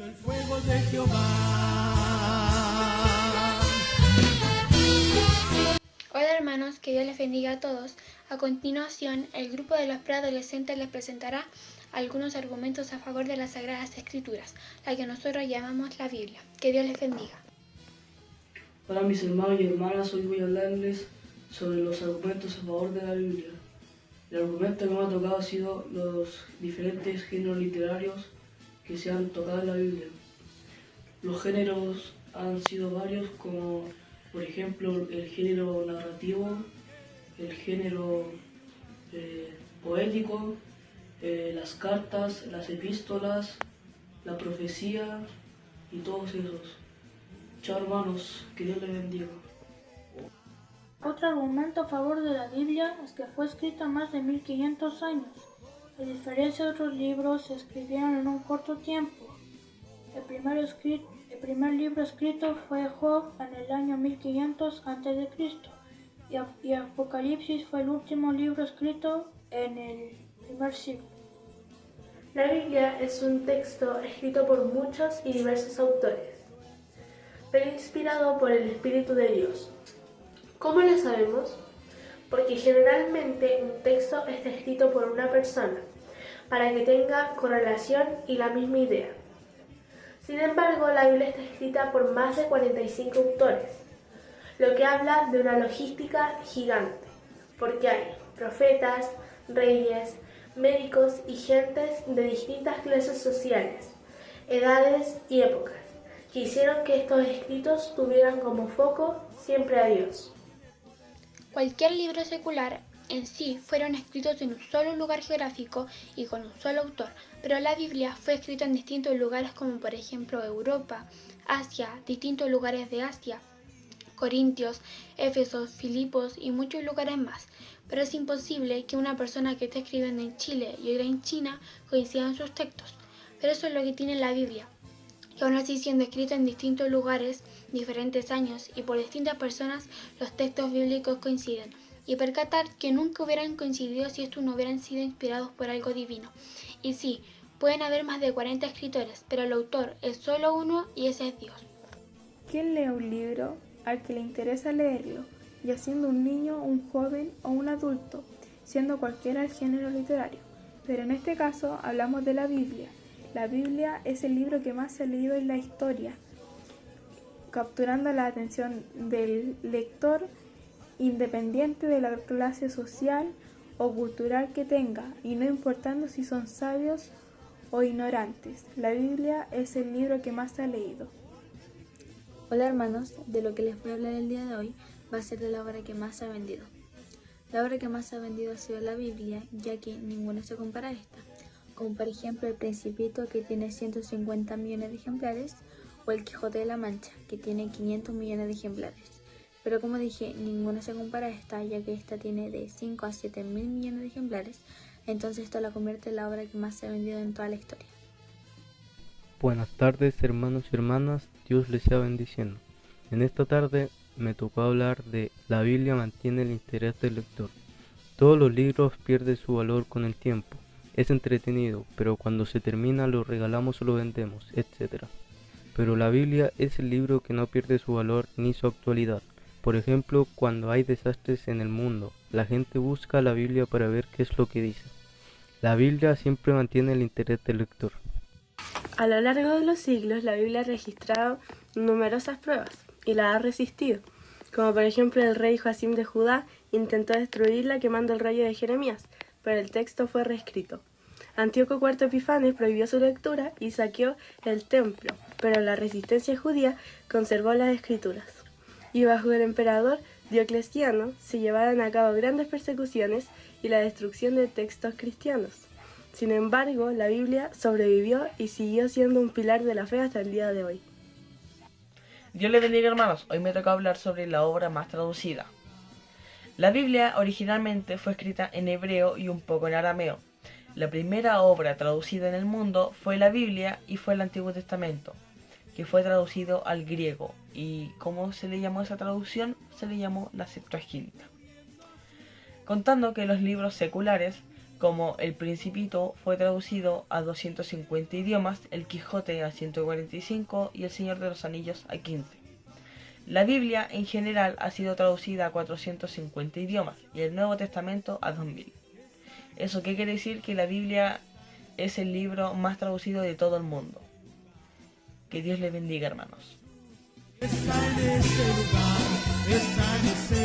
El fuego de Jehová. Hola hermanos, que Dios les bendiga a todos. A continuación, el grupo de los preadolescentes les presentará algunos argumentos a favor de las Sagradas Escrituras, la que nosotros llamamos la Biblia. Que Dios les bendiga. Hola mis hermanos y hermanas, hoy voy a hablarles sobre los argumentos a favor de la Biblia. El argumento que me ha tocado ha sido los diferentes géneros literarios que se han tocado en la Biblia. Los géneros han sido varios, como por ejemplo el género narrativo, el género poético, las cartas, las epístolas, la profecía y todos esos. Chao hermanos, que Dios les bendiga. Otro argumento a favor de la Biblia es que fue escrita más de 1500 años. A diferencia de otros libros, se escribieron en un corto tiempo. El primer libro escrito fue Job en el año 1500 a.C. y Apocalipsis fue el último libro escrito en el primer siglo. La Biblia es un texto escrito por muchos y diversos autores, pero inspirado por el Espíritu de Dios. ¿Cómo lo sabemos? Porque generalmente un texto está escrito por una persona, para que tenga correlación y la misma idea. Sin embargo, la Biblia está escrita por más de 45 autores, lo que habla de una logística gigante, porque hay profetas, reyes, médicos y gentes de distintas clases sociales, edades y épocas, que hicieron que estos escritos tuvieran como foco siempre a Dios. Cualquier libro secular en sí fueron escritos en un solo lugar geográfico y con un solo autor, pero la Biblia fue escrita en distintos lugares como por ejemplo Europa, Asia, distintos lugares de Asia, Corintios, Éfeso, Filipos y muchos lugares más. Pero es imposible que una persona que esté escribiendo en Chile y otra en China coincidan en sus textos. Pero eso es lo que tiene la Biblia, que aún así siendo escrita en distintos lugares, diferentes años y por distintas personas, los textos bíblicos coinciden. Y percatar que nunca hubieran coincidido si estos no hubieran sido inspirados por algo divino. Y sí, pueden haber más de 40 escritores, pero el autor es solo uno y ese es Dios. ¿Quién lee un libro? Al que le interesa leerlo, ya siendo un niño, un joven o un adulto, siendo cualquiera el género literario. Pero en este caso hablamos de la Biblia. La Biblia es el libro que más se ha leído en la historia, capturando la atención del lector independiente de la clase social o cultural que tenga, y no importando si son sabios o ignorantes. La Biblia es el libro que más se ha leído. Hola hermanos, de lo que les voy a hablar el día de hoy va a ser de la obra que más se ha vendido. La obra que más se ha vendido ha sido la Biblia, ya que ninguna se compara a esta, como por ejemplo El Principito, que tiene 150 millones de ejemplares, o El Quijote de la Mancha, que tiene 500 millones de ejemplares. Pero como dije, ninguna se compara a esta, ya que esta tiene de 5 a 7 mil millones de ejemplares, entonces esto la convierte en la obra que más se ha vendido en toda la historia. Buenas tardes hermanos y hermanas, Dios les sea bendiciendo. En esta tarde me tocó hablar de la Biblia mantiene el interés del lector. Todos los libros pierden su valor con el tiempo, es entretenido, pero cuando se termina lo regalamos o lo vendemos, etc. Pero la Biblia es el libro que no pierde su valor ni su actualidad. Por ejemplo, cuando hay desastres en el mundo, la gente busca la Biblia para ver qué es lo que dice. La Biblia siempre mantiene el interés del lector. A lo largo de los siglos, la Biblia ha registrado numerosas pruebas y la ha resistido, como por ejemplo el rey Joacim de Judá intentó destruirla quemando el rollo de Jeremías, pero el texto fue reescrito. Antíoco IV Epifanes prohibió su lectura y saqueó el templo, pero la resistencia judía conservó las escrituras. Y bajo el emperador Diocleciano se llevaron a cabo grandes persecuciones y la destrucción de textos cristianos. Sin embargo, la Biblia sobrevivió y siguió siendo un pilar de la fe hasta el día de hoy. Dios les bendiga hermanos, hoy me toca hablar sobre la obra más traducida. La Biblia originalmente fue escrita en hebreo y un poco en arameo. La primera obra traducida en el mundo fue la Biblia y fue el Antiguo Testamento, que fue traducido al griego. ¿Y cómo se le llamó esa traducción? Se le llamó la Septuaginta. Contando que los libros seculares como El Principito fue traducido a 250 idiomas, El Quijote a 145 y El Señor de los Anillos a 15. La Biblia en general ha sido traducida a 450 idiomas y el Nuevo Testamento a 2000. ¿Eso qué quiere decir? Que la Biblia es el libro más traducido de todo el mundo. Que Dios les bendiga, hermanos. Está en este lugar, está en ese